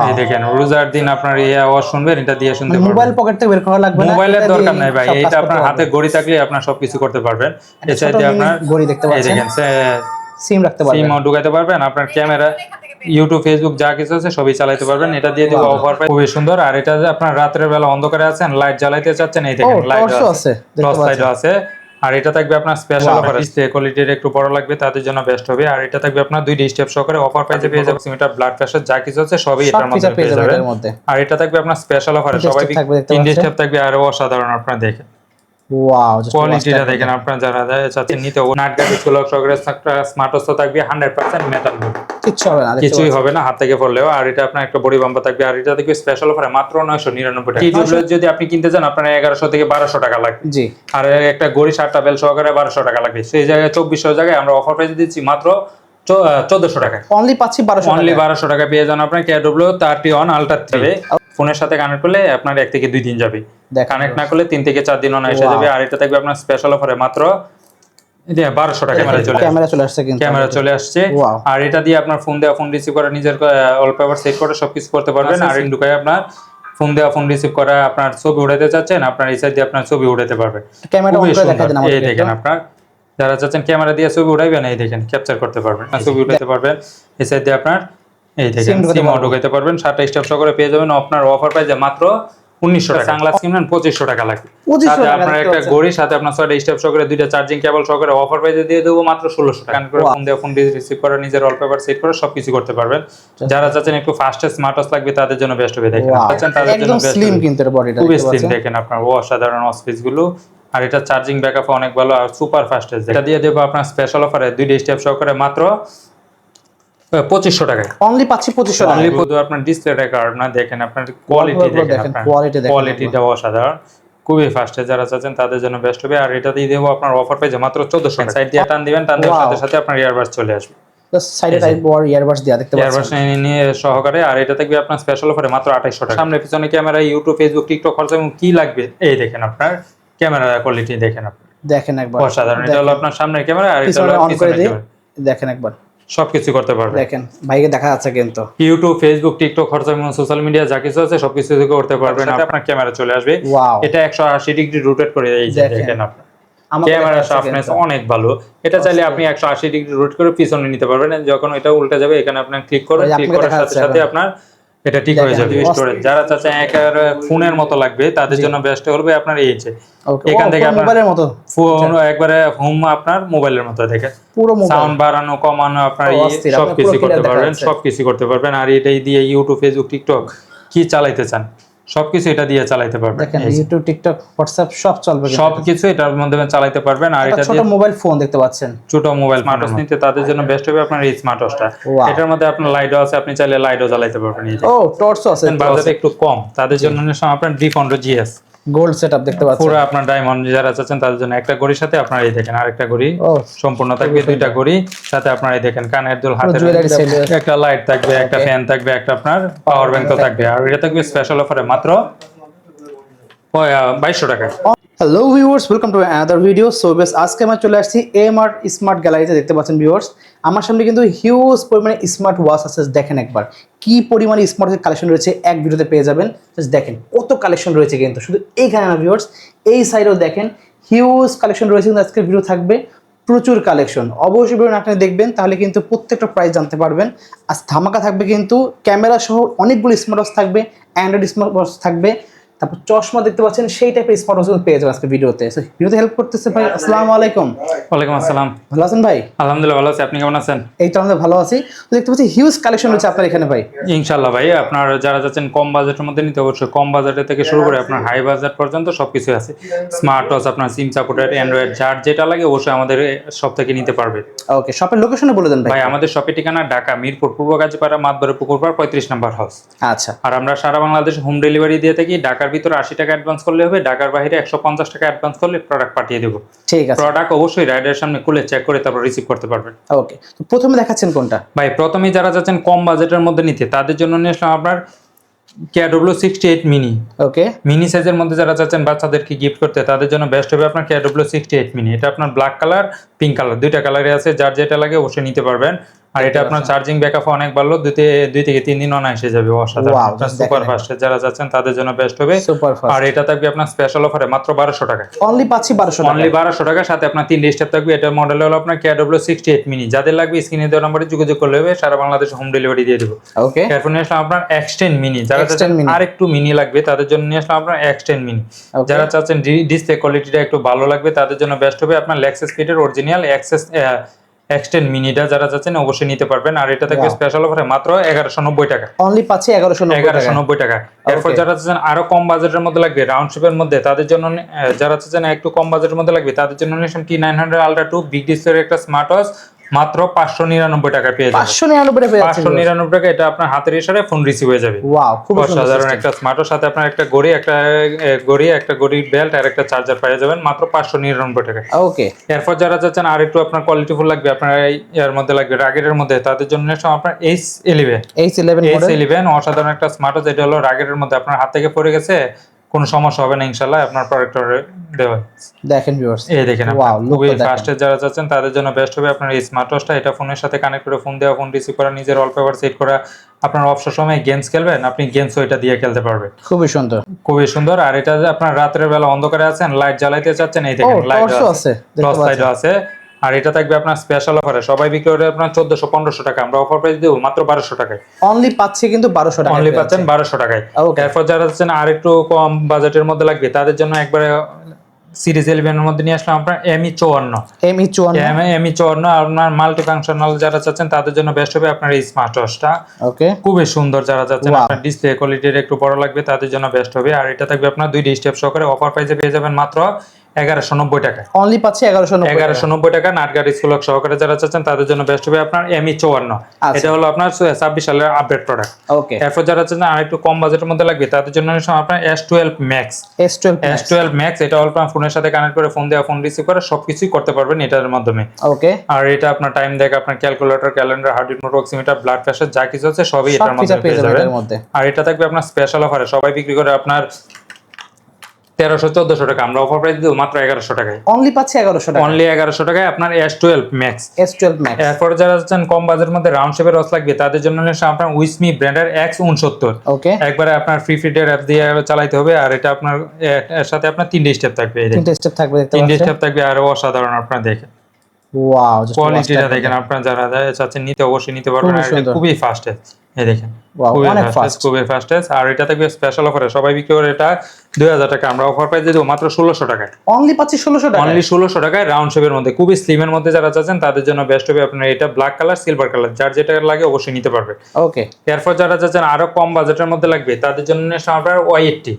এই দেখেন রোজার দিন আপনার এই আওয়াজ শুনবেন, এটা দিয়ে শুনতে পারবেন। মোবাইল পকেট থেকে বের করা লাগবে না, মোবাইলের দরকার নাই ভাই, এটা আপনার হাতে ঘড়ি থাকলে আপনার সবকিছু করতে পারবেন। ছোট আপনার ঘড়ি দেখতে এই পাচ্ছেন, দেখেন সিম রাখতে পারবেন, সিমও ঢুকাইতে পারবেন, আপনার ক্যামেরা ইউটিউব ফেসবুক যা কিছু আছে সবই চালাতে পারবেন। এটা দিয়ে দিব অফার পাই খুবই সুন্দর। আর এটা যে আপনার রাতের বেলা অন্ধকারে আছেন, লাইট জ্বালাইতে চাচ্ছেন, এই দেখেন লাইট আছে, টর্চ লাইট আছে। আর এটা থাকবে আপনার স্পেশাল অফার, ডিসপ্লে কোয়ালিটির একটু বড় লাগবে তাদের জন্য বেস্ট হবে। আর এটা থাকবে আপনার 2 স্টেপ সহকারে অফার প্রাইসে পেয়ে যাবেন। এটা ব্লাড প্রেসার যা কিছু আছে সবই এটার মধ্যে পেয়ে যাবেন। আর এটা থাকবে আপনার স্পেশাল অফারে, সবাই 3 স্টেপ থাকবে। আর অসাধারণ আপনারা দেখেন, ওয়াও কোয়ালিটিটা দেখেন। আপনারা যারা চাচ্ছেন নিতে নাট গাড়ি চুলক সহকারে স্মার্ট ওয়াচ থাকবে 100% মেটাল, কিছুই হবে না হাত থেকে পড়লেও। আর এটা আপনার একটা বডি বাম্পার থাকবে। আর এটা দেখবে স্পেশাল অফারে মাত্র 999 টাকা। টিডব্লিউ যদি আপনি কিনতে চান আপনার 1100 থেকে 1200 টাকা লাগবে। জি। আর একটা গড়ি 7টা বেল সহকারে 1200 টাকা লাগবে। সেই জায়গায় 2400 জায়গায় আমরা অফার প্রাইস দিচ্ছি মাত্র 1400 টাকা। অনলি পাচ্ছি 1200 টাকা। অনলি 1200 টাকা পেয়ে যান আপনার টিডব্লিউ 31 আলট্রা 3 ফোনের সাথে কানেক্ট করলে আপনার 1 থেকে 2 দিন যাবে, কানেক্ট না করলে 3 থেকে 4 দিনও না এসে যাবে। আর এটা থাকবে আপনার স্পেশাল অফারে মাত্র 1200 টাকা। ক্যামেরা চলে আসছে, কিন্তু ক্যামেরা চলে আসছে। আর এটা দিয়ে আপনার ফোন দেওয়া ফোন রিসিভ করে নিজের ওয়ালপেপার সেট করে সবকিছু করতে পারবেন। আর ঢুকায় আপনার ফোন দেওয়া ফোন রিসিভ করা, আপনার ছবি উঠাতে চাচ্ছেন আপনার এই সাইড দিয়ে আপনার ছবি উঠাতে পারবেন। ক্যামেরা অন করে দেখা দেন আমাদের। এই দেখেন আপনার যারা চাচ্ছেন ক্যামেরা দিয়ে ছবি উঠাইবেন, এই দেখেন ক্যাপচার করতে পারবেন, ছবি উঠাতে পারবেন। এই সাইড দিয়ে আপনার এই দেখেন সিম ঢুকাইতে পারবেন। 7টা স্টেপ সহকারে পেয়ে যাবেন। আপনার অফার প্রাইসে মাত্র 1900 টাকা। সানগ্লাস কিনবেন 2500 টাকা লাগবে। সাথে আপনার একটা ঘড়ি, সাথে আপনার 6টা স্টেপ সহকারে 2টা চার্জিং কেবল সহকারে অফার প্রাইসে দিয়ে দেবো মাত্র 1600 টাকা। করে ফোন দিয়ে ফোন রিসিভ করে নিজের ওয়ালপেপার সেট করে সবকিছু করতে পারবেন। যারা চাচ্ছেন একটু ফাস্টেস্ট স্মার্ট ওয়াচ লাগবে তাদের জন্য বেস্ট হবে। দেখেন চাচ্ছেন তাদের জন্য বেস্ট, স্লিম কিন্তু এর বডিটা খুবই স্লিম দেখেন আপনার অসাধারণ স্পেস গুলো। আর এটা চার্জিং ব্যাকআপ অনেক ভালো আর সুপার ফাস্টেস্ট। এটা দিয়ে দেবো আপনার স্পেশাল অফারে 2টা স্টেপ সহকারে মাত্র 2500 টাকায়। অনলি পাচ্ছি 2500 টাকা। অনলি আপনার ডিসপ্লেটা কার্ড না দেখেন, আপনার কোয়ালিটি দেখেন, কোয়ালিটিটা অসাধারণ, খুবই ফাস্ট। যারা চাচ্ছেন তাদের জন্য বেস্ট হবে। আর এটা দিয়ে দেবো আপনার অফার পেজে মাত্র 1400 টাকা। সাইড দিয়ে টান দিবেন, টান দেওয়ার সাথে সাথে আপনার ইয়ারবাডস চলে আসবে। সাইডে টাইপ বড় ইয়ারবাডস দেয়া দেখতে পাচ্ছেন, ইয়ারবাডস নিয়ে সহকারে। আর এটা থাকবে আপনার স্পেশাল অফারে মাত্র 2800 টাকা। সামনে পিছনে ক্যামেরা, ইউটিউব ফেসবুক টিকটক খরচ এবং কি লাগবে এই দেখেন আপনার ক্যামেরা কোয়ালিটি দেখেন, আপনি দেখেন একবার অসাধারণ। এটা হলো আপনার সামনের ক্যামেরা আর এটা হলো পিছনের ক্যামেরা, দেখেন একবার সবকিছু করতে পারবেন। দেখেন ভাইকে দেখা যাচ্ছে কিন্তু ইউটিউব ফেসবুক টিকটক খরচ এবং সোশ্যাল মিডিয়া যা কিছু আছে সবকিছু করতে পারবেন। আপনার ক্যামেরা চলে আসবে। এটা 180 ডিগ্রি রোটেট করে এই যে দেখেন আপনার ক্যামেরা শার্পনেস অনেক ভালো। এটা চাইলে আপনি 180 ডিগ্রি রোটেট করে পিছনে নিতে পারবেন। যখন এটা উল্টে যাবে এখানে আপনি ক্লিক করবেন, ক্লিক করার সাথে সাথে আপনার এটা ঠিক হয়ে যাবে। স্টোরেজ যারা চাচ্ছেন একেবারে ফোনের মতো লাগবে তাদের জন্য বেস্ট হবে আপনার এই যে এখান থেকে আপনার মোবাইলের মতো ফোন একবারে হোম আপনার মোবাইলের মতো দেখেন, পুরো সাউন্ড বাড়ানো কমানো আপনার সবকিছু করতে পারবেন, সবকিছু করতে পারবেন। আর এটাই দিয়ে ইউটিউব ফেসবুক টিকটক কি চালাইতে চান সবকিছু এটা দিয়ে চালাতে পারবেন। দেখেন ইউটিউব টিকটক হোয়াটসঅ্যাপ সব চলবে, সবকিছু এটার মধ্যে চালাতে পারবেন। আর এটা ছোট মোবাইল ফোন দেখতে পাচ্ছেন, ছোট মোবাইল স্মার্ট ওয়াচ নিতে তাদের জন্য বেস্ট হবে আপনার এই স্মার্ট ওয়াচটা। এটার মধ্যে আপনার লাইটও আছে, আপনি চাইলে লাইটও জ্বালাতে পারবেন। ও টর্চও আছে, বাজেট একটু কম তাদের জন্য আপনার D15 GS গোল্ড সেটআপ দেখতে পাচ্ছেন, পুরো আপনার ডায়মন্ড যারা চাচ্ছেন তাদের জন্য একটা ঘড়ির সাথে আপনার এই দেখেন আরেকটা ঘড়ি সম্পূর্ণ থাকবে, 2টা ঘড়ি সাথে আপনার এই দেখেন কানের দুল, হাতের একটা লাইট থাকবে, একটা ফ্যান থাকবে, একটা আপনার পাওয়ার ব্যাংকও থাকবে। আর এটা থাকবে স্পেশাল অফারে মাত্র 2200 টাকা। Hello viewers, welcome to another video. So বেশ আজকে আমরা চলে আসছি এমআর স্মার্ট গ্যালারিতে। দেখতে পাচ্ছেন ভিউয়ার্স আমার সামনে কিন্তু হিউজ পরিমাণে স্মার্ট ওয়াচ আছে। দেখেন একবার কি পরিমাণে স্মার্ট কালেকশন রয়েছে, এক ভিডিওতে পেয়ে যাবেন। দেখেন কত কালেকশন রয়েছে, কিন্তু শুধু এইখানে না ভিউয়ার্স, এই সাইডেও দেখেন হিউজ কালেকশন রয়েছে। কিন্তু আজকের ভিডিও থাকবে প্রচুর কালেকশন, অবশ্যই ভিডিও আপনি দেখবেন তাহলে কিন্তু প্রত্যেকটা প্রাইস জানতে পারবেন। আর ধামাকা থাকবে কিন্তু ক্যামেরা সহ অনেকগুলো স্মার্ট ওয়াচ থাকবে, অ্যান্ড্রয়েড স্মার্ট ওয়াচ থাকবে, তারপর চশমা দেখতে পাচ্ছেন সেই টাইপের স্মার্ট ওয়াচ পেয়ে যাবেন আজকে ভিডিওতে। ভিডিওতে হেল্প করতেছে ভাই। আসসালামু আলাইকুম। ওয়ালাইকুম আসসালাম। ভালো আছেন ভাই? আলহামদুলিল্লাহ ভালো আছি, আপনি কেমন আছেন? এই তো আমরা ভালো আছি। দেখতে পাচ্ছি হিউজ কালেকশন রয়েছে আপনার এখানে ভাই। ইনশাআল্লাহ ভাই, আপনার যারা যাচ্ছেন কম বাজেটের মধ্যে নিতে অবশ্যই কম বাজেট থেকে শুরু করে আপনার হাই বাজেট পর্যন্ত সবকিছু আছে। স্মার্ট ওয়াচ আপনার সিম সাপোর্টেড, অ্যান্ড্রয়েড যার যেটা লাগে অবশ্যই আমাদের সব থেকে নিতে পারবে। ওকে, শপের লোকেশনে বলে দেন ভাই। ভাই আমাদের শপের ঠিকানা ঢাকা মিরপুর পূর্ব গাজীপাড়া মাতবরে পুকুরপাড় 35 নম্বর হাউস। আচ্ছা। আর আমরা সারা বাংলাদেশ হোম ডেলিভারি দিয়ে থাকি। ঢাকার ভিতরে 80 টাকা অ্যাডভান্স করলে হবে, ঢাকার বাইরে 150 টাকা অ্যাডভান্স করলে প্রোডাক্ট পাঠিয়ে দেব। ঠিক আছে। প্রোডাক্ট অবশ্যই রাইডারের সামনে খুলে চেক করে তারপর রিসিভ করতে পারবেন। ওকে, তো প্রথমে দেখাচ্ছেন কোনটা ভাই? প্রথমেই যারা যাচ্ছেন কম বাজেটের মধ্যে নিতে তাদের জন্য নিয়ে আসলাম আপনার KW68 মিনি। ওকে, মিনি সাইজের মধ্যে যারা চাচ্ছেন বাচ্চাদেরকে গিফট করতে তাদের জন্য বেস্ট হবে আপনার KW68 মিনি। এটা আপনার ব্ল্যাক কালার, পিঙ্ক কালার, 2টা কালারে আছে, যার যেটা লাগে অবশ্যই নিতে পারবেন। আর এটা আপনার চার্জিং ব্যাকআপ অনেক ভালো, 2 থেকে 3 দিন অনায়াসে যাবে, অসাধারণ। Wow, আপনার just সুপার দেখেন ফাস্ট যারা যাচ্ছেন তাদের জন্য বেস্ট হবে। সুপার আর ফাস্ট এটা থাকবে আপনার স্পেশাল অফারে মাত্র 1200 টাকা। অনলি পাচ্ছি 1200 টাকা। অনলি 1200 টাকা, সাথে আপনার 3 স্টেপ থাকবে। এটার মডেল হলো আপনার KW68 মিনি। যাদের লাগবে স্ক্রিনে দেওয়া নম্বরে যোগাযোগ করলে হবে, সারা বাংলাদেশে হোম ডেলিভারি দিয়ে দেব। ওকে, এরপর নিয়ে আসলাম আপনার X10 মিনি। যারা X10 চাচ্ছেন mini। আর একটু মিনি লাগবে তাদের জন্য নিয়ে আসলাম আপনার X10 মিনি। Okay. যারা চাচ্ছেন ডিসপ্লে কোয়ালিটিটা একটু ভালো লাগবে তাদের জন্য বেস্ট হবে আপনার লেক্সাস কিটের অরিজিনাল X10 মিনিটা। যারা চাচ্ছেন অবশ্যই নিতে পারবেন। আর এটা থাকবে Wow. স্পেশাল অফারে মাত্র 1190 টাকা। অনলি পাচ্ছি 1190 টাকা। এরপর যারা চাচ্ছেন আরো কম বাজেটের মধ্যে লাগবে, রাউন্ড শেপের মধ্যে, তাদের জন্য যারা চাচ্ছেন একটু কম বাজেটের মধ্যে লাগবে তাদের জন্য নিয়েছেন T900 Ultra 2 বিগ ডিসপ্লের একটা স্মার্ট ওয়াচ মাত্র 599 টাকা পেয়ে যাবেন। 599 পেয়ে যাচ্ছেন 599 টাকা। এটা আপনার হাতের ইশারায় ফোন রিসিভ হয়ে যাবে। ওয়াও, খুব সাধারণ একটা স্মার্ট ওয়াচ, সাথে আপনার একটা ঘড়ি, একটা ঘড়ির বেল্ট আর একটা চার্জার পেয়ে যাবেন মাত্র 599 টাকা। ওকে, এরপর যারা চাচ্ছেন আর একটু আপনার কোয়ালিটিফুল লাগবে, আপনার এর মধ্যে লাগবে রাগের মধ্যে, তাদের জন্য আপনার H11 অসাধারণ একটা স্মার্ট ওয়াচ। এটা হলো রাগের মধ্যে, আপনার হাত থেকে পড়ে গেছে কোনো সমস্যা হবে না ইনশাআল্লাহ, আপনার প্রোডাক্টর দেওয়া। দেখেন ভিউয়ার্স, এই দেখেন ওয়াও, খুবই ফাস্ট। যারা চাচ্ছেন তাদের জন্য বেস্ট হবে আপনার এই স্মার্ট ওয়াচটা। এটা ফোনের সাথে কানেক্ট করে ফোন দেওয়া, ফোন রিসিভ করা, নিজের ওয়ালপেপার সেট করা, আপনার অবসর সময় গেমস খেলবেন, আপনি গেমসও এটা দিয়ে খেলতে পারবেন। খুবই সুন্দর, খুবই সুন্দর। আর এটা যে আপনার রাতের বেলা অন্ধকারে আছেন, লাইট জ্বালাইতে চাচ্ছেন, এই দেখেন লাইট আছে, টর্চ লাইট আছে। আর এটা থাকবে আপনার স্পেশাল অফারে, সবাই বিক্রি করে আপনার 1400-1500 টাকা, আমরা অফার প্রাইস দেব মাত্র 1200 টাকায়। অনলি পাচ্ছি কিন্তু 1200 টাকা, অনলি পাচ্ছেন 1200 টাকায়। এরপর যারা চাচ্ছেন আর একটু কম বাজেটের মধ্যে লাগবে তাদের জন্য একবারে সিরিজ 11 এর মধ্যে নিয়ে আসলাম আপনার ME54 আপনার মাল্টি ফাংশনাল। যারা চাচ্ছেন তাদের জন্য বেস্ট হবে আপনার এই স্মার্ট ওয়াচটা। ওকে, খুবই সুন্দর। যারা চাচ্ছেন আপনার ডিসপ্লে কোয়ালিটির একটু বড় লাগবে তাদের জন্য বেস্ট হবে। আর এটা থাকবে আপনার 2 স্টেপ সহকারে, অফার প্রাইসে পেয়ে যাবেন মাত্র 1190 টাকা। অনলি পাচ্ছি 1190 টাকা। নাটগাড়ি সুলক সহকারে যারা চাচ্ছেন তাদের জন্য বেস্ট হবে আপনার ME54। এটা হলো আপনার 26 সালের আপডেট প্রোডাক্ট। ওকে, এরপর যারা চাচ্ছেন আর একটু কম বাজেটের মধ্যে লাগবে তাদের জন্য আপনার S12 Max। এটা হলো আপনার ফোনের সাথে কানেক্ট করে ফোন দেওয়া, ফোন রিসিভ করা, সবকিছুই করতে পারবেন এটার মাধ্যমে। ওকে, আর এটা আপনার টাইম দেখে, আপনার calculator, calendar, heart beat, oximeter, blood pressure, যা কিছু আছে সবই এটার মধ্যে পেয়ে যাবেন। আর এটা থাকবে আপনার স্পেশাল অফারে, সবাই বিক্রি করে আপনার 1300-1400 টাকা, আমরা অফার প্রাইস দেব মাত্র 1100 টাকায়। অনলি পাচ্ছি 1100 টাকা, অনলি 1100 টাকায় আপনার S12 Max। এরপর যারা চাচ্ছেন কম বাজেটের মধ্যে রাউন্ড শেপের ওয়াচ লাগবে তাদের জন্য আপনার উইসমি ব্র্যান্ডের X69। ওকে, একবারে আপনার ফ্রি ফিডের অ্যাপ দিয়ে চালাতে হবে। আর এটা আপনার এর সাথে আপনার 3 স্টেপ থাকবে, 3 স্টেপ থাকবে। আর অসাধারণ, আপনার দেখেন ওয়াও, কোয়ালিটিটা দেখেন। আপনারা যারা চাচ্ছেন নিতে অবশ্যই নিতে পারবেন। আর এটা খুবই ফাস্ট, এই দেখেন খুবই ফাস্ট। আর এটা থাকবে স্পেশাল অফারে, সবাই বিক্রি করে এটা 2000 টাকা, আমরা অফার প্রাইস দেব মাত্র 1600 টাকায়। অনলি পাচ্ছি 1600 টাকা, অনলি 1600 টাকায় রাউন্ড শেপের মধ্যে, খুবই স্লিমের মধ্যে। যারা চাচ্ছেন তাদের জন্য বেস্ট হবে আপনার এটা ব্ল্যাক কালার, সিলভার কালার, যার যেটা লাগে অবশ্যই নিতে পারবে। ওকে, এরপর যারা চাচ্ছেন আরো কম বাজেটের মধ্যে লাগবে তাদের জন্য আপনার Y80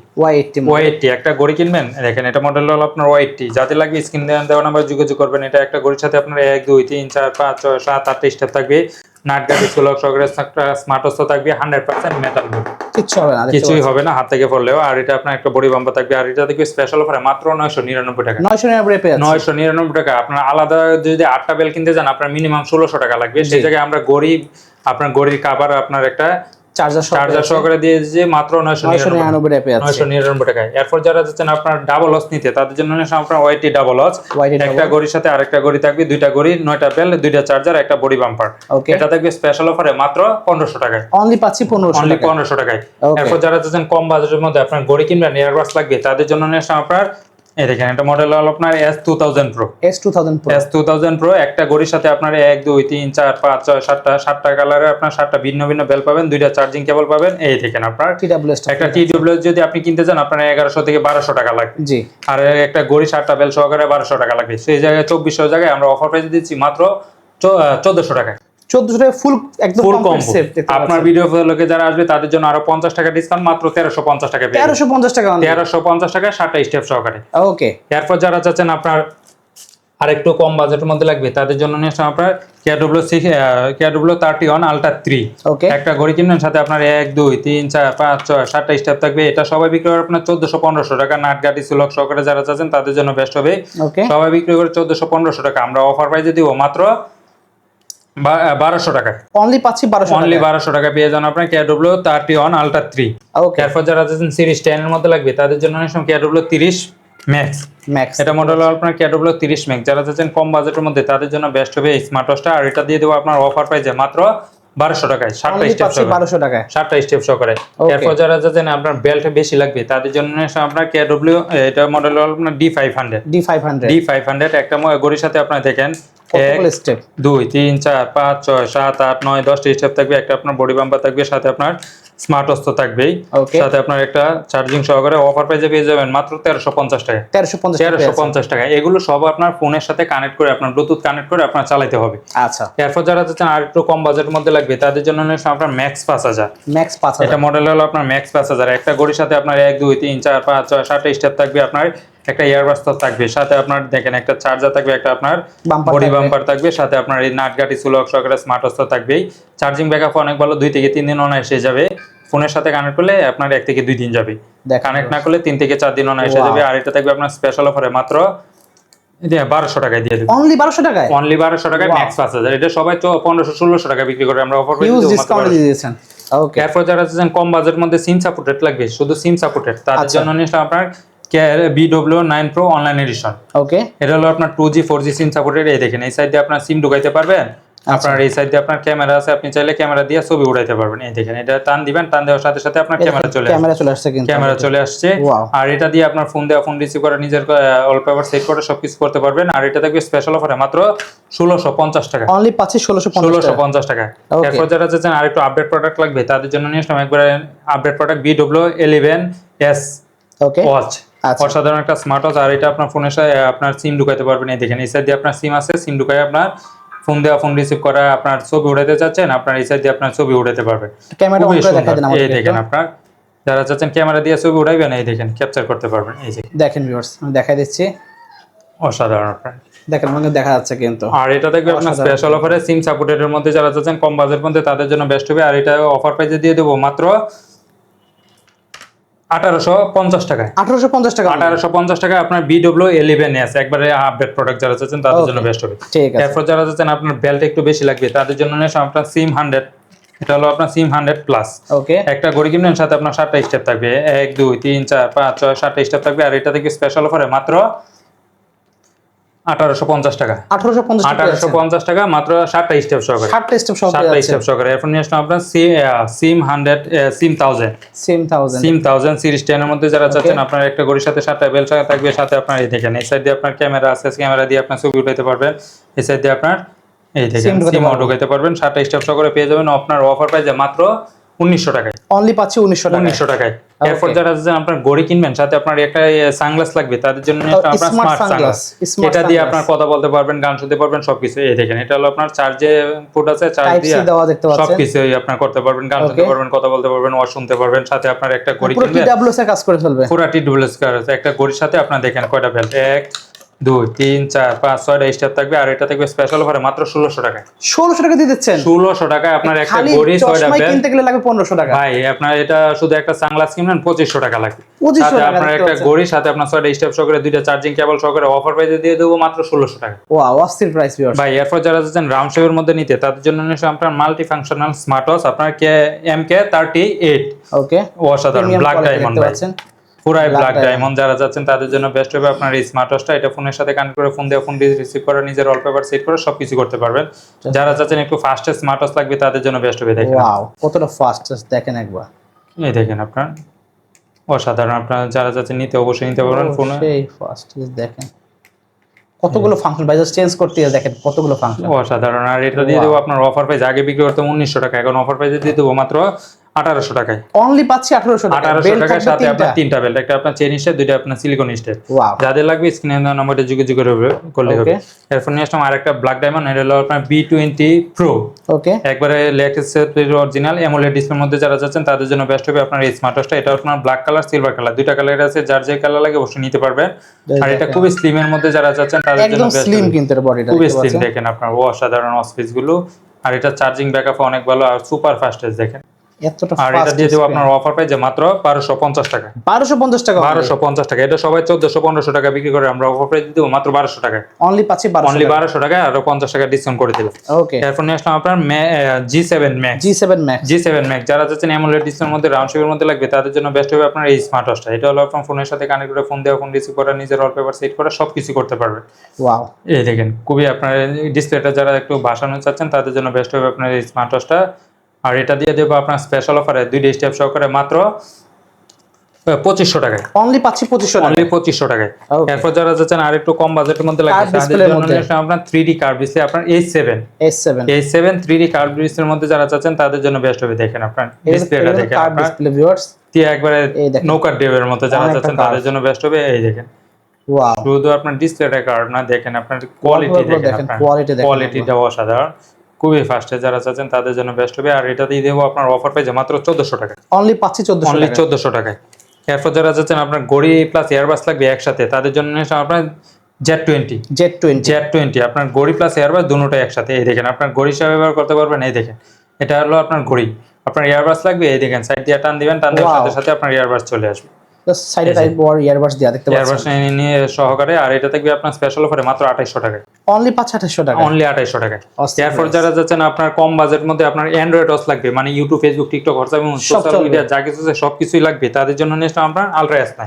একটা ঘড়ি কিনবেন। দেখেন এটা মডেল হলো আপনার Y80। যাদের লাগবে স্ক্রিন দেওয়া নাম্বার যোগাযোগ করবেন। এটা একটা ঘড়ির সাথে আপনার 1 2 3 4 5 6 7 8 স্টেপ থাকবে, নাটগাড়ি সুলক সহকারে স্মার্ট ওয়াচ থাকবে, 100% মেটাল বোর্ড, কিছুই হবে না হাত থেকে পড়লেও। আর এটা আপনার একটা বডি বাম্পার থাকবে। আর এটা দেখবে স্পেশাল অফারে মাত্র 999 টাকা। 999 টাকা। আপনার আলাদা যদি 8টা বেল কিনতে যান আপনার মিনিমাম 1600 টাকা লাগবে। সেই জায়গায় আমরা আপনার ঘড়ির কভার, আপনার একটা চার্জার সহকারে দিয়ে দিয়েছে মাত্র 999 টাকায়। এরপর যারা যাচ্ছেন আপনার ডাবল ওয়াচ নিতে তাদের জন্য আপনার Y80 ডাবল ওয়াচ, একটা ঘড়ির সাথে আরেকটা ঘড়ি থাকবে, 2টা ঘড়ি, 9টা বেল, 2টা চার্জার, একটা বডি বাম্পার। এটা থাকবে স্পেশাল অফারে মাত্র 1500 টাকায়। অনলি পাচ্ছি 1500 টাকায়। এরপর যারা যাচ্ছেন কম বাজেটের মধ্যে আপনার ঘড়ি কিনবেন, ইয়ারবাডস লাগবে, তাদের জন্য আপনার এই দেখেন এটা মডেল হলো আপনার S2000 Pro। একটা ঘড়ির সাথে আপনার 1 2 3 4 5 6 7টা কালারে আপনার 7টা ভিন্ন ভিন্ন বেল পাবেন, 2টা চার্জিং কেবল পাবেন। এই দেখেন আপনার একটা TWS যদি আপনি কিনতে চান আপনার 1100 থেকে 1200 টাকা লাগবে। জি, আর একটা ঘড়ি 7টা বেল সহকারে 1200 টাকা লাগবে। সেই জায়গায় 2400 জায়গায় আমরা অফার প্রাইস দিচ্ছি মাত্র 1400 টাকায়। 1400 টাকা ফুল একদম কমপ্লিট সেট। আপনার ভিডিও লোকে যারা আসবে তাদের জন্য আরো 50 টাকা ডিসকাউন্ট, মাত্র 1350 টাকা পেয়ে 1350 টাকা 1350 টাকা 7টা স্টেপ সহকারে। ওকে, এরপর যারা চাচ্ছেন আপনার আরেকটু কম বাজেটের মধ্যে লাগবে তাদের জন্য নিয়ে আপনার KW31 Ultra 3। একটা ঘড়ি কিনবেন, সাথে আপনার 1 2 3 4 5 6 7টা স্টেপ থাকবে। এটা সবাই বিক্রি করে আপনার 1400-1500 টাকা। নাটগাড়ি সুলক সহকারে যারা চাচ্ছেন তাদের জন্য বেস্ট হবে, সবাই বিক্রি করে 1400-1500 টাকা, আমরা অফার প্রাইসে দিব মাত্র 1200 টাকা। অনলি পাচ্ছি 1200 টাকা পেয়ে যান আপনার KW31 Ultra 3। এরপর যারা চাচ্ছেন সিরিজ 10 এর মধ্যে লাগবে তাদের জন্য KW30 ম্যাক্স। ম্যাক্স এটা মডেল হলো আপনার KW 30 ম্যাক্স। যারা চাচ্ছেন কম বাজেটের মধ্যে তাদের জন্য বেস্ট হবে এই স্মার্ট ওয়াচটা। আর এটা দিয়ে দেবো আপনার অফার প্রাইসে মাত্র 1200 টাকায়, 7টা স্টেপ সহকারে। 1200 টাকায় 7টা স্টেপ সহকারে। Okay. এরপর যারা চাচ্ছেন আপনার বেল্ট বেশি লাগবে তাদের জন্য আপনার KW, এটা মডেল হলো আপনার D500। D500 একটা গড়ির সাথে আপনার দেখেন কতগুলো স্টেপ, 2 3 4 5 6 7 8 9 10টা স্টেপ থাকবে। একটা আপনার বডি বাম্পার থাকবে, সাথে আপনার স্মার্ট ওয়াচ তো থাকবেই, Okay. সাথে আপনার একটা চার্জিং সহকারে অফার প্রাইসে পেয়ে যাবেন মাত্র 1350 টাকা। 1350 টাকা। এগুলো সব আপনার ফোনের সাথে কানেক্ট করে, আপনার ব্লুটুথ কানেক্ট করে আপনার চালাতে হবে। আচ্ছা, এরপর যারা চাচ্ছেন আর একটু কম বাজেটের মধ্যে লাগবে তাদের জন্য নিয়ে আপনার ম্যাক্স 5000। ম্যাক্স 5000 এটা মডেল হলো আপনার ম্যাক্স 5000। একটা ঘড়ির সাথে আপনার 1 2 3 4 5 6 7টা স্টেপ থাকবে, আপনার একটা ইয়ারবাডস থাকবে, সাথে আপনার দেখেন একটা চার্জার থাকবে, একটা আপনার Bumper বডি থাকবে। বাম্পার থাকবে, সাথে আপনার এই নাটগাটি সুলক সহকারে স্মার্ট ওয়াচ থাকবেই। চার্জিং ব্যাকআপ অনেক ভালো, 2 থেকে 3 দিন অনায়াসে যাবে। ফোনের সাথে কানেক্ট করলে আপনার 1 থেকে 2 দিন যাবে, দেখেন কানেক্ট না করলে 3 থেকে 4 দিন অনায়াসে Wow. যাবে। আর এটা থাকবে আপনার স্পেশাল অফারে মাত্র 1200 টাকায় দিয়ে দেব। অনলি 1200 টাকায়, অনলি 1200 টাকায় Wow. ম্যাক্স 5000। এটা সবাই তো 1500 1600 টাকা বিক্রি করে, আমরা অফার করে হিউজ দেব মাত্র ডিসকাউন্ট 1200। দিয়ে দিয়েছেন। ওকে, এরপর যারা চাচ্ছেন কম বাজেটের মধ্যে সিম সাপোর্টেড লাগবে, শুধু সিম সাপোর্টেড, তাদের আচ্ছা। জন্য নিয়ে আপনার BW9 Pro অনলাইন এডিশন। ওকে, এটা হলো আপনার 2G 4G সিম সাপোর্টেড। এই দেখেন এই সাইড দিয়ে আপনার সিম ঢুকাইতে পারবেন, আপনার এই সাইড দিয়ে আপনার ক্যামেরা আছে, আপনি চাইলে ক্যামেরা দিয়ে ছবি উঠাইতে পারবেন। এই দেখেন এটা টান দিবেন, টান দেওয়ার সাথে সাথে আপনার ক্যামেরা চলে আসবে, ক্যামেরা চলে আসছে কিন্তু, ক্যামেরা চলে আসছে। Wow. আর এটা দিয়ে আপনার ফোন দেওয়া, ফোন রিসিভ করা, নিজের ওয়ালপেপার সেট করে সবকিছু করতে পারবেন। আর এটা থাকবে স্পেশাল অফারে মাত্র 1650 টাকা। অনলি পাচ্ছি 1650 টাকা। Okay. এরপর যারা চাচ্ছেন আরেকটু আপডেট প্রোডাক্ট লাগবে তাদের জন্য নিয়ে আসলাম একবার আপডেট প্রোডাক্ট BW11S ওকে, ওয়াচ। আচ্ছা। অসাধারণ একটা স্মার্ট ওয়াচ। আর এটা আপনার ফোনের সাথে আপনার সিম ঢুকাইতে পারবেন। এই দেখেন এই সাইড দিয়ে আপনার সিম আছে, সিম ঢুকাই আপনার ফোন দেওয়া, ফোন রিসিভ করা, আপনার ছবি উঠাতে চাচ্ছেন, আপনার এই সাইড দিয়ে আপনার ছবি উঠাতে পারবেন। ক্যামেরা অন খুবই করে দেখা সুন্দর। দেন আমাদের। এই দেখেন আপনার যারা চাচ্ছেন ক্যামেরা দিয়ে ছবি উঠাইবেন, এই দেখেন ক্যাপচার করতে পারবেন। এই যে দেখেন ভিউয়ার্স, আমি দেখাই দিচ্ছি, অসাধারণ আপনার। দেখেন মনে দেখা যাচ্ছে কিন্তু। আর এটা থাকবে আপনার অসাধারণ। স্পেশাল অফারে সিম সাপোর্টেড এর মধ্যে, যারা চাচ্ছেন কম বাজেটের মধ্যে তাদের জন্য বেস্ট হবে। আর এটা অফার প্রাইসে দিয়ে দেবো মাত্র 1850 টাকায়। 1850 টাকা, 1850 টাকা আপনার BW11S একবারে আপডেট প্রোডাক্ট। যারা চাচ্ছেন তাদের জন্য বেস্ট হবে। ঠিক আছে। এরপর যারা চাচ্ছেন আপনার বেল্ট একটু বেশি লাগবে তাদের জন্য নিয়ে আপনার সিম 100। এটা হলো আপনার সিম 100 প্লাস। ওকে, একটা ঘড়ি কিনবেন, সাথে আপনার 7টা স্টেপ থাকবে, 1 2 3 4 5 6 7টা স্টেপ থাকবে। আর এটা থেকে স্পেশাল অফারে মাত্র 1850 টাকা। 1850 টাকা মাত্র 7টা স্টেপ সহকারে। 7টা স্টেপ সহ 7টা স্টেপ সহকারে। এরপর নিয়ে আসলাম আপনার সিম 100 সিম 1000। সেম 1000 সিম 1000 সিরিজ 10 এর মধ্যে যারা চাচ্ছেন আপনার একটা ঘড়ির সাথে 7টা বেল থাকবে, সাথে আপনার এই দেখেন এই সাইড দিয়ে আপনার ক্যামেরা আছে, ক্যামেরা দিয়ে আপনার ছবি উঠাইতে পারবেন। এই সাইড দিয়ে আপনার এই দেখেন সিম ঢুকাইতে পারবেন। 7টা স্টেপ সহকারে পেয়ে যাবেন আপনার অফার প্রাইসে মাত্র 1900 টাকায়। অনলি পাচ্ছি 1900 টাকা। 1900 টাকায়। এরপর যারা চাচ্ছেন আপনার ঘড়ি কিনবেন, সাথে আপনার একটা সানগ্লাস লাগবে, তাদের জন্য আপনার স্মার্ট সানগ্লাস। এটা দিয়ে আপনার কথা বলতে পারবেন, গান শুনতে পারবেন, সবকিছু। এই দেখেন এটা হলো আপনার চার্জে পোর্ট আছে, চার্জ দিয়ে সবকিছু আপনার করতে পারবেন, গান শুনতে পারবেন, কথা বলতে পারবেন, ওয়াচ শুনতে পারবেন। সাথে আপনার একটা ঘড়ি কিনবেন, TWS এর কাজ করে ফেলবে, পুরো TWS কাজ আছে। একটা ঘড়ির সাথে আপনার দেখেন কয়টা বেল্ট, 1 2 3 4 5 6টা স্টেপ থাকবে। আর এটা থাকবে স্পেশাল অফারে মাত্র 1600 টাকা। 1600 টাকা দিয়ে দিচ্ছেন। 1600 টাকায় আপনার একটা ঘড়ি, 6টা বেল্ট কিনতে গেলে লাগবে 1500 টাকা। ভাই আপনার এটা শুধু একটা সানগ্লাস কিনবেন 2500 টাকা লাগবে। 2500 সাথে টাকা আপনার একটা ঘড়ি, সাথে আপনার 6টা স্টেপ সহকারে, 2টা চার্জিং কেবল সহকারে অফার প্রাইসে দিয়ে দেবো মাত্র 1600 টাকা। ওয়াও, অস্থির প্রাইস ভিউয়ার্স। ভাই এরপর যারা চাচ্ছেন রাউন্ড শেপের মধ্যে নিতে তাদের জন্য নিশ্চয়ই আপনার মাল্টি ফাংশনাল স্মার্ট ওয়াচ, আপনার MK38। ওকে, অসাধারণ ব্ল্যাক ডায়মন্ড ভাই, পুরাই ব্ল্যাক diamond। ডায়মন্ড। যারা চাচ্ছেন তাদের জন্য বেস্ট হবে আপনার এই স্মার্ট ওয়াচটা। এটা ফোনের সাথে কানেক্ট করে ফোন দিয়ে, ফোন রিসিভ করে, নিজের ওয়ালপেপার সেট করে সবকিছু করতে পারবেন। যারা চাচ্ছেন একটু ফাস্টেস্ট স্মার্ট ওয়াচ লাগবে তাদের জন্য বেস্ট হবে। দেখেন ওয়াও, কতটা ফাস্ট, দেখেন একবার। এই দেখেন আপনার অসাধারণ। আপনার যারা চাচ্ছেন নিতে অবশ্যই নিতে পারবেন ফোনে। সেই ফাস্ট, দেখেন কতগুলো ফাংশন, ভাই জাস্ট চেঞ্জ করতে দেখেন কতগুলো ফাংশন, অসাধারণ। আর এটা দিয়ে দেবো আপনার অফার প্রাইস, আগে বিক্রি করতে 1900 টাকা, এখন অফার প্রাইসে দিয়ে দেবো মাত্র 1800 টাকায়। অনলি পাচ্ছি 1800 টাকা। 1800 টাকার সাথে আপনার 3টা বেল্ট, একটা আপনার চেইন স্টেপ, 2টা আপনার সিলিকন স্টেপ। ওয়াও, যাদের লাগবে স্ক্রিনে দেওয়া নম্বরে যোগাযোগ করলে হবে। এরপর নিয়ে আসলাম আরেকটা ব্ল্যাক ডায়মন্ড, এটা হলো আপনার B20 Pro। ওকে, একবারে লেটেস্ট অরিজিনাল অ্যামোলেড ডিসপ্লের মধ্যে যারা চাচ্ছেন তাদের জন্য বেস্ট হবে আপনার এই স্মার্ট ওয়াচটা। এটা আপনার ব্ল্যাক কালার, সিলভার কালার, 2টা কালার আছে, যার যে কালার লাগে অবশ্যই নিতে পারবেন। আর এটা খুবই স্লিম এর মধ্যে যারা চাচ্ছেন তাদের জন্য একদম বেস্ট স্লিম কিন্তু এর বডিটা খুবই স্লিম। দেখেন আপনার অসাধারণ অসপিস গুলো। আর এটা চার্জিং ব্যাকআপ অনেক ভালো, আর সুপার ফাস্টেস্ট দেখেন এতটা আর এটা দিয়ে দেবো আপনার অফার প্রাইসে মাত্র 1250 টাকা। 1250 টাকা, 1250 টাকা। এটা সবাই 1400-1500 টাকা বিক্রি করে, আমরা অফার প্রাইস দেবো মাত্র 1200 টাকায়। অনলি পাচ্ছি 1200 অনলি 1200 টাকায়, আরো 50 টাকা ডিসকাউন্ট করে দিলাম। ওকে, এরপর নিয়ে আসলাম আপনার G7 Max। G7 Max যারা চাচ্ছেন অ্যামোলেড ডিসপ্লের মধ্যে রাউন্ড শেপের মধ্যে লাগবে তাদের জন্য বেস্ট হবে আপনার এই স্মার্ট ওয়াচটা। এটা হলো আপনার ফোনের সাথে কানেক্ট করে ফোন দেওয়া, ফোন রিসিভ করা, নিজের ওয়ালপেপার সেট করা, সবকিছু করতে পারবে। ওয়াও, এই দেখেন খুবই আপনার ডিসপ্লেটা যারা একটু ভাসানো চাচ্ছেন তাদের জন্য বেস্ট হবে আপনার এই স্মার্ট ওয়াচটা। আর এটা দিয়ে দেবো আপনার স্পেশাল অফারে 2 স্টেপ সহকারে মাত্র 2500 টাকায়। অনলি পাচ্ছি 2500 টাকা, অনলি 2500 টাকায়। Okay. এরপর যারা চাচ্ছেন আর একটু কম বাজেটের মধ্যে লাগবে Curved তাদের display-র জন্য মধ্যে। নিয়ে আসলাম আপনার 3D কার্ভ ডিসপ্লে, আপনার S7 3D কার্ভ ডিসপ্লের মধ্যে যারা চাচ্ছেন তাদের জন্য বেস্ট হবে। দেখেন আপনার ডিসপ্লেটা দেখেন, কার্ভ আপনার ডিসপ্লে ভিউয়ার্স, একবারে এই দেখেন। নৌকার ডেভের মতো যারা অনেকটা চাচ্ছেন curve। তাদের জন্য বেস্ট হবে। এই দেখেন ওয়াও, শুধু আপনার ডিসপ্লেটা কার্ভ না, দেখেন আপনার কোয়ালিটি Wallpaper দেখেন, দেখেন, আপনার quality দেখেন কোয়ালিটিটা অসাধারণ, খুবই ফাস্টে যারা চাচ্ছেন তাদের জন্য বেস্ট হবে। আর এটা দিয়ে দেবো আপনার অফার প্রাইসে মাত্র 1400 টাকা। অনলি পাচ্ছি 1400 অনলি টাকা, 1400 টাকায়। এরপর যারা চাচ্ছেন আপনার ঘড়ি প্লাস এয়ারবাস লাগবে একসাথে তাদের জন্য নিয়ে আসলাম আপনার Z20 আপনার ঘড়ি প্লাস এয়ারবাস দুটোটাই একসাথে। এই দেখেন আপনার ঘড়ি হিসাবে ব্যবহার করতে পারবেন। এই দেখেন এটা হলো আপনার ঘড়ি, আপনার এয়ারবাস লাগবে, এই দেখেন সাইড দিয়ে টান দিবেন, টান দেওয়ার Wow. সাথে সাথে আপনার এয়ারবাস চলে আসবে। সাইডে টাইপ ওয়ার ইয়ারবাডস দেয়া দেখতে এয়ারবাস পাচ্ছেন। নিয়ে সহকারে। আর এটা থাকবে আপনার স্পেশাল অফারে মাত্র 2800 টাকায়। অনলি 2800 টাকা, অনলি 2800 টাকায়। অস্থির এরপর price। যারা যাচ্ছেন আপনার কম বাজেটের মধ্যে আপনার অ্যান্ড্রয়েড ওয়াচ লাগবে, মানে ইউটিউব, ফেসবুক, টিকটক, হোয়াটসঅ্যাপ এবং সব সোশ্যাল চলবে। মিডিয়া যা কিছু আছে সবকিছুই লাগবে তাদের জন্য নিয়ে আসলাম আপনার আলট্রা S9।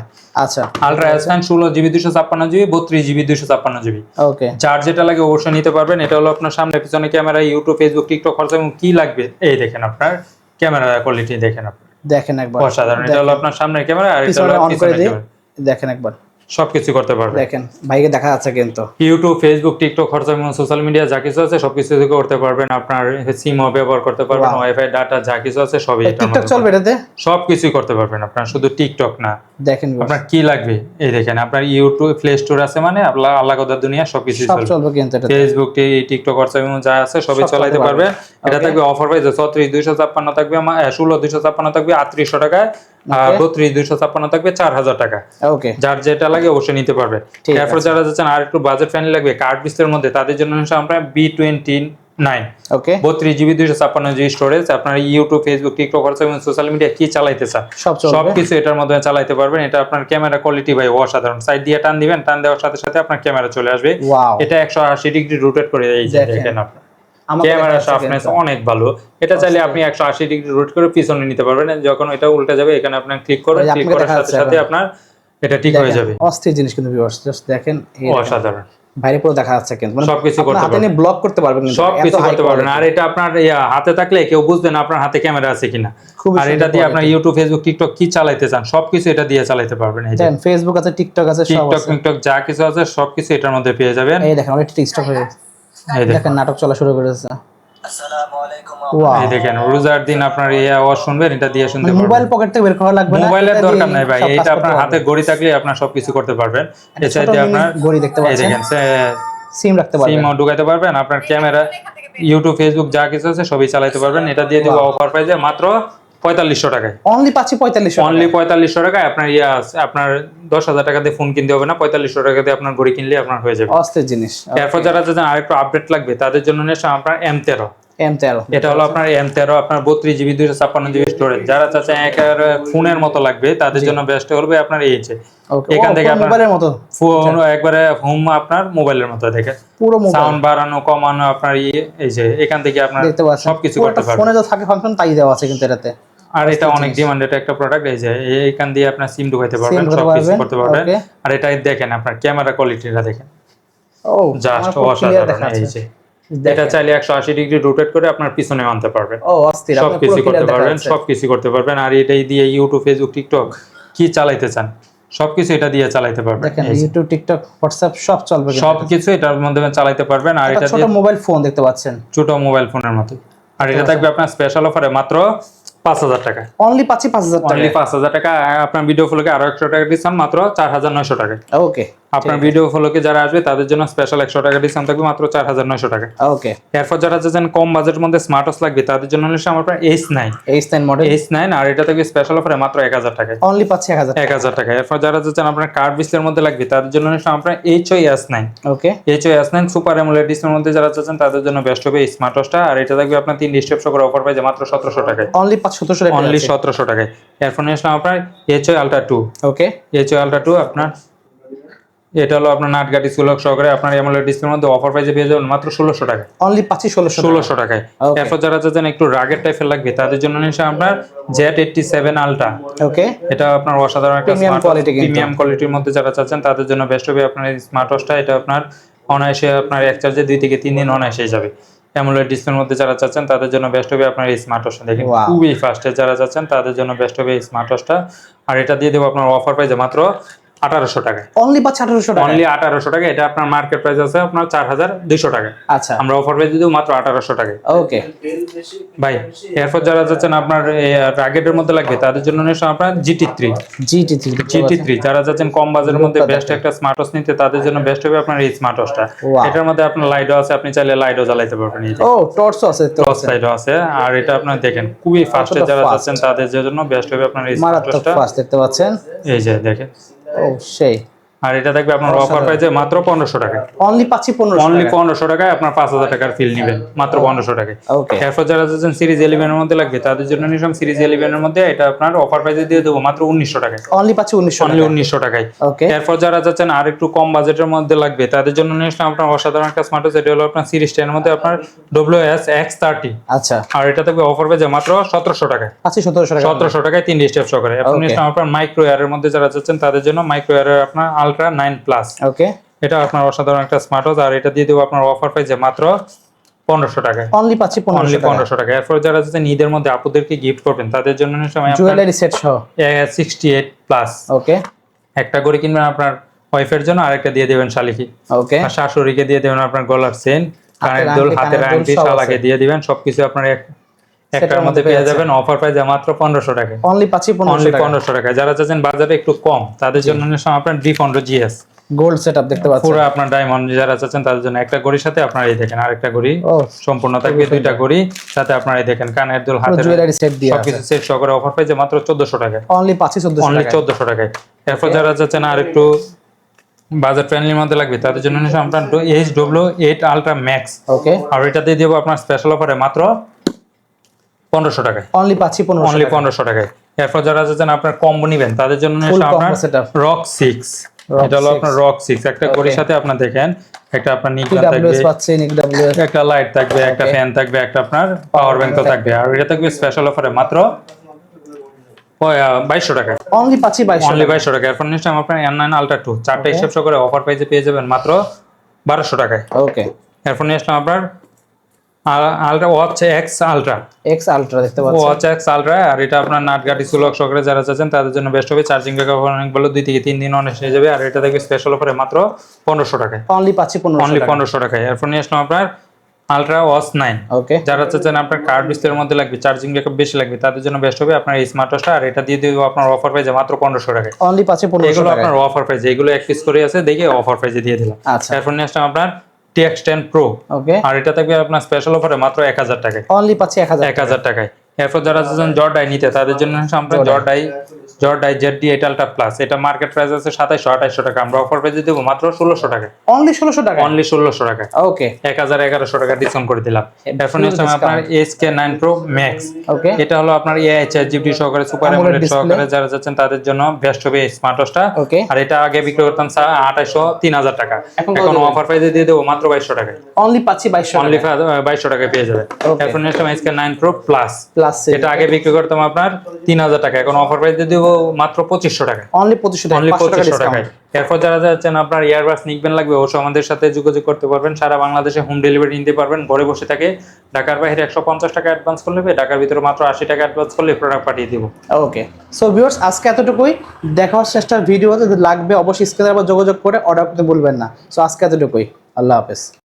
আচ্ছা, ultra S9 16GB 256GB 32GB 256GB। ওকে, যার যেটা লাগে অবশ্যই নিতে পারবেন। এটা হলো আপনার সামনে পিছনে camera, YouTube, Facebook, TikTok, WhatsApp এবং কি লাগবে এই দেখেন আপনার ক্যামেরা কোয়ালিটি দেখেন আপনার দেখেন একবার, অসাধারণ। এটা হলো আপনার সামনের ক্যামেরা আর এটা পিছনে হলো অন করে পিছনের দিই, ক্যামেরা, দেখেন একবার, সবকিছু করতে পারবে। দেখেন ভাইকে দেখা যাচ্ছে কিন্তু ইউটিউব, ফেসবুক, টিকটক, হোয়াটসঅ্যাপ এবং সোশ্যাল মিডিয়া যা কিছু আছে সবকিছু থেকে করতে পারবেন। আপনার সিমও ব্যবহার করতে পারবেন, Wow. ওয়াইফাই, ডাটা যা কিছু আছে সবই এটার টিকটক মধ্যে চলবে এটাতে, সবকিছুই করতে পারবেন। আপনার শুধু টিকটক না, দেখেন viewers, আপনার কি লাগবে এই দেখেন আপনার ইউটিউব, প্লে স্টোর আছে, মানে আপনার আলাদা দুনিয়া সবকিছু সব চলবে। চলবে কিন্তু এটাতে, ফেসবুক, টিকটক, হোয়াটসঅ্যাপ এবং যা আছে সবই সব চালাতে চলতে পারবে। এটা Okay. থাকবে অফার প্রাইসে 36256 থাকবে, 16256 থাকবে 3800 টাকায়, আর Okay. 32256 থাকবে 4000 টাকা। ওকে, যার যেটা লাগে অবশ্যই নিতে পারবে। ঠিক এরপর আছে। যারা যাচ্ছেন আর একটু বাজেট ফ্রেন্ডলি লাগবে কার্ড ডিসপ্লের মধ্যে তাদের জন্য হচ্ছে আমরা B29 ওকে, 32GB 256GB স্টোরেজ। আপনার ইউটিউব, ফেসবুক, টিকটক, হোয়াটসঅ্যাপ এবং সোশ্যাল মিডিয়া কি চালাইতে চান সব চলবে, সবকিছু এটার মধ্যে চালাতে পারবেন। এটা আপনার ক্যামেরা কোয়ালিটি ভাই অসাধারণ, সাইড দিয়ে টান দিবেন, টান দেওয়ার সাথে সাথে আপনার ক্যামেরা চলে আসবে। ওয়াও, এটা 180 ডিগ্রি রোটেট করে এই যে দেখেন। দেখেন আপনার আমাকে ক্যামেরা দেখা যাচ্ছে শার্পনেস কিন্তু। অনেক ভালো। এটা চাইলে আপনি 180 ডিগ্রি রোটেট করে পিছনে নিতে পারবেন, যখন এটা উল্টে যাবে এখানে আপনি ক্লিক করবেন, ওই যে ক্লিক আপনাকে করার দেখা সাথে যাচ্ছে সাথে এখন। আপনার এটা ঠিক হয়ে যাবে। অস্থির জিনিস কিন্তু ভিউয়ার্স, জাস্ট দেখেন, এই দেখেন। অসাধারণ, বাইরে পুরো দেখা যাচ্ছে কিন্তু, মানে সবকিছু আপনার করতে হাতে নিয়ে ব্লক করতে পারবেন কিন্তু, সবকিছু এত high করতে পারবেন। quality। আর এটা আপনার হাতে থাকলে কেউ বুঝবে না আপনার হাতে ক্যামেরা আছে কিনা। খুবই আর সুন্দর এটা দিয়ে আপনার quality। ইউটিউব, ফেসবুক, টিকটক কি চালাইতে চান সবকিছু এটা দিয়ে চালাতে পারবেন। এই যে দেখেন ফেসবুক আছে, টিকটক আছে, সব টিকটক, আছে। টিকটক যা কিছু আছে সবকিছু এটার মধ্যে পেয়ে যাবেন। এই দেখেন অনেক টিকটক হয়ে গেছে, এই দেখেন, দেখেন নাটক চলা শুরু করেছে। এই দেখেন রোজার দিন আপনার এই আওয়াজ শুনবেন, এটা দিয়ে শুনতে মোবাইল পারবেন। পকেট থেকে বের করা লাগবে না, মোবাইলের এটা দরকার দিয়েই নাই ভাই, সব কাজ এটা করতে আপনার পারবেন। হাতে ঘড়ি থাকলে আপনার সবকিছু করতে পারবেন। একটা এছাড়া ছোট দিয়ে mini আপনার ঘড়ি দেখতে এই পাচ্ছেন, দেখেন সিম রাখতে পারবেন, সিমও ঢুকাইতে পারবেন, আপনার ক্যামেরা, ইউটিউব, ফেসবুক যা কিছু আছে সবই চালাতে পারবেন। এটা দিয়ে দিব অফার প্রাইসে মাত্র 4500 টাকায়। অনলি পাচ্ছি 4500 অনলি 4500 টাকায় আপনার আপনার 10,000 টাকা দিয়ে ফোন কিনতে হবে না, 4500 টাকা দিয়ে আপনার ঘড়ি কিনলে আপনার হয়ে যাবে। অস্থির জিনিস। এরপর যারা যাচ্ছেন আরেকটু আপডেট লাগবে তাদের জন্য নিয়ে আসলাম আপনার M13। এটা হলো আপনার M13, আপনার 32GB 256GB স্টোরেজ। যারা চাচ্ছেন একেবারে ফোনের মতো লাগবে তাদের জন্য বেস্ট হবে আপনার এই যে ওকে, এখান থেকে আপনার মোবাইলের মতো ফোন একবারে হোম আপনার মোবাইলের মতো দেখেন, পুরো মোবাইল সাউন্ড বাড়ানো কমানো আপনার এই যে এখান থেকে আপনার দেখতে পাচ্ছেন, সবকিছু পুরোটা করতে পারবেন। ফোনে যা থাকে ফাংশন তাই দেওয়া আছে কিন্তু এটাতে। আর এটা অনেক ডিমান্ডেড একটা প্রোডাক্ট। এই যে এইখান দিয়ে আপনার সিম ঢুকাইতে SIM পারবেন, ঢুকাতে সবকিছু পারবেন, করতে পারবেন। ওকে। আর এটা দেখেন আপনার ক্যামেরা কোয়ালিটিটা দেখেন, ও জাস্ট আমার খুব clear অসাধারণ। দেখা এই যাচ্ছে। যে এটা চাইলে 180 ডিগ্রি রোটেট করে আপনার পিছনে আনতে পারবেন, ও অস্থির, আপনার পুরো সবকিছু clear করতে দেখা পারবেন, যাচ্ছে। সবকিছু করতে পারবেন। আর এটাই দিয়ে ইউটিউব, ফেসবুক, টিকটক কি চালাইতে চান সবকিছু এটা দিয়ে চালাতে পারবেন। দেখেন এই যে ইউটিউব, টিকটক, হোয়াটসঅ্যাপ সব চলবে কিন্তু। সবকিছু এটার মধ্যে চালাতে পারবেন। আর একটা এটা ছোট দিয়ে মোবাইল ফোন দেখতে পাচ্ছেন, ছোট মোবাইল ফোনের মতো। আর এটা থাকবে আপনার স্পেশাল অফারে মাত্র 5000 টাকা। অনলি পাচ্ছি 5000 টাকা। অনলি 5000 টাকা। আপনার ভিডিও ফুলকে আরো 100 টাকা ডিসকাউন্ট মাত্র 4900 টাকা। ওকে, আপনার ভিডিও ফলোকে যারা আসবে তাদের জন্য স্পেশাল 100 টাকা ডিসকাউন্ট থাকবে মাত্র 4900 টাকা। ওকে, এরপর যারা চাচ্ছেন কম বাজেটের মধ্যে স্মার্ট ওয়াচ লাগবে তাদের জন্য হচ্ছে আমার H9 মডেল, H9 আর এটা থাকবে স্পেশাল অফারে মাত্র 1000 টাকায়। অনলি পাচ্ছে 1000 টাকা। এরপর যারা চাচ্ছেন আপনার কার্ভ ডিসপ্লের মধ্যে লাগবে তাদের জন্য হচ্ছে আপনার HOS9। ওকে, HOS9 সুপার অ্যামোলেড ডিসপ্লের মধ্যে যারা চাচ্ছেন তাদের জন্য বেস্ট হবে এই স্মার্ট ওয়াচটা। আর এটা থাকবে আপনার 3 স্টেপ সহ অফার পাইছে মাত্র 1700 টাকায়। অনলি 1700 টাকা, অনলি 1700 টাকায়। এরপর নিয়ে আসলাম আপনার HOI Ultra 2। ওকে, HOI Ultra 2 আপনার এটা হলো আপনার নাটগাটি সুলক সহকারে আপনার অ্যামোলেড ডিসপ্লের মধ্যে অফার প্রাইসে পেয়ে যাবেন মাত্র 1600 টাকায়। অনলি পাচ্ছি 1600 টাকায়। Okay. এরপর যারা চাচ্ছেন একটু রাগের টাইপের লাগবে তাদের জন্য নিশ্চয় আপনার Z87 Ultra। ওকে, এটা আপনার অসাধারণ একটা Premium স্মার্ট quality কিন্তু। প্রিমিয়াম কোয়ালিটির মধ্যে যারা চাচ্ছেন তাদের জন্য বেস্ট হবে আপনার এই স্মার্ট ওয়াচটা। এটা আপনার অনায়াসে আপনার এক চার্জে 2 থেকে 3 দিন অনায়াসে যাবে। অ্যামোলেড ডিসপ্লের মধ্যে যারা চাচ্ছেন তাদের জন্য বেস্ট হবে আপনার এই স্মার্ট ওয়াচটা। দেখেন Wow. খুবই ফাস্টে যারা চাচ্ছেন তাদের জন্য বেস্ট হবে এই স্মার্ট ওয়াচটা। আর এটা দিয়ে দেবো আপনার অফার প্রাইসে মাত্র 1800 টাকায়। অনলি পাচ্ছে 1800 টাকা, অনলি 1800 টাকা। এটা আপনার মার্কেট প্রাইস আছে আপনার 4200 টাকা। আচ্ছা, আমরা অফার প্রাইস দিই মাত্র 1800 টাকায়। ওকে ভাই এরপর যারা যাচ্ছেন আপনার রাগেটের মধ্যে লাগবে তাদের জন্য নিশ্চয় আপনার GT3 যারা যাচ্ছেন কম বাজারের মধ্যে বেস্ট একটা স্মার্ট ওয়াচ নিতে তাদের জন্য বেস্ট হবে আপনার এই স্মার্ট ওয়াচটা। Wow. এটার মধ্যে আপনার লাইটও আছে, আপনি চাইলে লাইটও জ্বালাইতে পারবেন। এই যে ও টর্চ আছে তো, টর্চ লাইটও আছে। আর এটা আপনার দেখেন খুবই ফাস্টে যারা fast. যাচ্ছেন তাদের জন্য বেস্ট হবে আপনার এই স্মার্ট মারাত্মক ওয়াচটা। ফাস্ট দেখতে পাচ্ছেন, এই যে দেখেন। ও সেই আর এটা থাকবে আপনার অফার প্রাইসে মাত্র 1500 টাকায়। অনলি পাচ্ছি 1500 অনলি টাকা, 1500 টাকায় আপনার 5000 টাকার ফিল নেবেন মাত্র 1500 টাকায়। ওকে, এরপর যারা যাচ্ছেন সিরিজ 11 এর মধ্যে লাগবে তাদের জন্য নিলাম সিরিজ 11 এর মধ্যে এটা আপনার অফার প্রাইসে দিয়ে দেবো মাত্র 1900 টাকায়। অনলি পাচ্ছি 1900 অনলি টাকা, 1900 টাকায়। ওকে, এরপর যারা যাচ্ছেন আর একটু কম বাজেটের মধ্যে লাগবে তাদের জন্য নিলাম আপনার অসাধারণ একটা স্মার্ট ওয়াচ। এটা হলো আপনার সিরিজ 10 এর মধ্যে আপনার WS X30। আচ্ছা, আর এটা থাকবে অফার প্রাইসে মাত্র 1700 টাকায়। পাচ্ছি 1700 টাকা, 1700 টাকায় 3 স্টেপ সহকারে। এখন Okay. নিলাম আপনার মাইক্রো এয়ারের মধ্যে যারা যাচ্ছেন তাদের জন্য মাইক্রো এয়ারের আপনার আলট্রা 9 প্লাস। ওকে, এটা আপনার অসাধারণ একটা স্মার্ট ওয়াচ। আর এটা দিয়ে দেবো আপনার অফার প্রাইসে মাত্র 1500 টাকায়। অনলি পাচ্ছি অনলি 1500 টাকা, 1500 টাকা। এরপর যারা যাচ্ছেন ঈদের মধ্যে আপুদেরকে গিফট করবেন তাদের জন্য সময় জুয়েলারি সেট সহ, 68 প্লাস ওকে, একটা করে কিনবেন আপনার ওয়াইফের জন্য, আরেকটা দিয়ে দেবেন শালিকে। ওকে, আর শাশুড়িকে দিয়ে দেবেন আপনার গলার চেন, কানের দুল, আংটি, হাতের কানের দুল আংটি, সব শালাকে আছে। দিয়ে দিবেন। সবকিছু আপনার একটার মধ্যে পেয়ে যাবেন। অফার প্রাইসে মাত্র 1500 টাকা। অনলি পাচ্ছি 1500 অনলি টাকা, 1500 টাকা। যারা চাচ্ছেন বাজারে একটু কম তাদের জন্য আপনার D15 GS গোল্ড সেটআপ দেখতে পাচ্ছেন, পুরো আপনার ডায়মন্ড যারা চাচ্ছেন তাদের জন্য একটা ঘড়ির সাথে আপনার এই দেখেন আরেকটা ঘড়ি ও সম্পূর্ণ থাকবে, দুইটা ঘড়ি সাথে আপনার এই দেখেন কানের দুল, হাতের জুয়েলারি সেট দিয়ে আছে, সবকিছু সেট সহকারে অফার প্রাইসে মাত্র 1400 টাকায়। অনলি পাচ্ছি 1400 অনলি টাকা, 1400 টাকায়। এরপর যারা চাচ্ছেন আর একটু বাজার ফ্রেন্ডলির মধ্যে লাগবে তাদের জন্য আপনার HW8 Ultra Max। ওকে, আর এটা দিয়ে দেবো আপনার স্পেশাল অফারে মাত্র 1500 টাকায়। অনলি পাচ্ছি 1500 অনলি টাকা, 1500 টাকায়। এরপর যারা চাচ্ছেন আপনার কম্বো নিবেন তাদের জন্য Full আপনার combo setup। ROG 6। এটা হলো আপনার ROG 6 একটা ঘড়ির সাথে আপনার দেখেন একটা আপনার নিকন থাকবে, TWS পাচ্ছেন, XWS, একটা লাইট থাকবে, একটা ফ্যান থাকবে, একটা আপনার পাওয়ার ব্যাংকও থাকবে। আর এটা থাকবে স্পেশাল অফারে মাত্র 2200 টাকা। অনলি পাচ্ছি 2200 অনলি টাকা, 2200 টাকা। এরপর নিশ্চয় আপনার M9 Ultra 2 চারটা হিসাব সহকারে অফার প্রাইসে পেয়ে যাবেন মাত্র 1200 টাকায়। ওকে, এরপর নিশ্চয় আপনার ultra watch x ultra X ultra দেখতে পাচ্ছেন, ওয়াচ এক্স আলট্রা। আর এটা আপনার নাটগাটি সুলক সহকারে যারা চাচ্ছেন তাদের জন্য বেস্ট হবে। চার্জিং ব্যাকআপ অনেক ভালো, 2 থেকে 3 দিন অনেক হয়ে যাবে। আর এটা থাকবে স্পেশাল অফারে মাত্র 1500 টাকায়। অনলি পাচ্ছি 1500 অনলি টাকা, 1500 টাকায়। এরপর নিয়ে আসলাম আপনার আলট্রা ওয়াচ 9। ওকে, যারা চাচ্ছেন আপনার কার্ড ডিসপ্লের মধ্যে লাগবে, চার্জিং ব্যাকআপ বেশি লাগবে তাদের জন্য বেস্ট হবে আপনার এই স্মার্ট ওয়াচটা। আর এটা দিয়ে দেবো আপনার অফার প্রাইসে মাত্র 1500 টাকায়। অনলি পাচ্ছি 1500 এগুলো টাকা, আপনার অফার প্রাইস, এগুলো এক পিস করে আছে দেখে অফার প্রাইসে দিয়ে দিলাম। আচ্ছা, এরপর নিয়ে আসলাম আপনার TX10 Pro। ওকে, আর এটা থাকবে আপনার স্পেশাল অফারে মাত্র 1000 টাকায়। অনলি পাচ্ছি 1000 টাকায়। এরপর যারা চাচ্ছেন জর্ডাই নিতে তাদের জন্য আমরা জর্ডাই Z8 Ultra Plus। এটা মার্কেট প্রাইস আছে 2700-2800 টাকা, আমরা অফার প্রাইসে দেবো মাত্র 1600 টাকা। অনলি 1600 টাকা, অনলি 1600 টাকা। ওকে, 1100 টাকা ডিসকাউন্ট করে দিলাম। এরপর Full নিশ্চয় আপনার SK9 Pro Max। ওকে, এটা হলো আপনার AI ChatGPT সহকারে সুপার AMOLED অ্যামোলেড display। সহকারে যারা যাচ্ছেন তাদের জন্য বেস্ট হবে এই স্মার্ট ওয়াচটা। ওকে, আর এটা আগে বিক্রি করতাম 3000 টাকা, এখন এখন অফার প্রাইসে দিয়ে দেবো মাত্র 2200 টাকায়। অনলি পাচ্ছি 2200 অনলি টাকা, 2200 টাকায় পেয়ে যাবে। Okay। এরপর নিশ্চয় SK9 Pro Plus। প্লাস এটা আগে বিক্রি করতাম আপনার 3000 টাকা, এখন অফার প্রাইসে দিব মাত্র 2500 টাকা। অনলি 2500 টাকা, অনলি 500 টাকা 2500 ডিসকাউন্ট, টাকায়। এরপর যারা যাচ্ছেন আপনার ইয়ারবাডস নিকবেন লাগবে অবশ্যই আমাদের সাথে যোগাযোগ করতে পারবেন। সারা বাংলাদেশে হোম ডেলিভারি নিতে পারবেন ঘরে বসে থাকে। ঢাকার বাইরে 150 টাকা অ্যাডভান্স করলে হবে, ঢাকার ভিতরে মাত্র 80 টাকা অ্যাডভান্স করলে প্রোডাক্ট পাঠিয়ে দিব। ওকে। সো ভিউয়ার্স আজকে এতটুকুই, দেখা হচ্ছে চেষ্টার ভিডিও যদি লাগবে অবশ্যই স্ক্রিনের উপর যোগাযোগ করে অর্ডার করতে ভুলবেন না। সো আজকে এতটুকুই, আল্লাহ হাফেজ।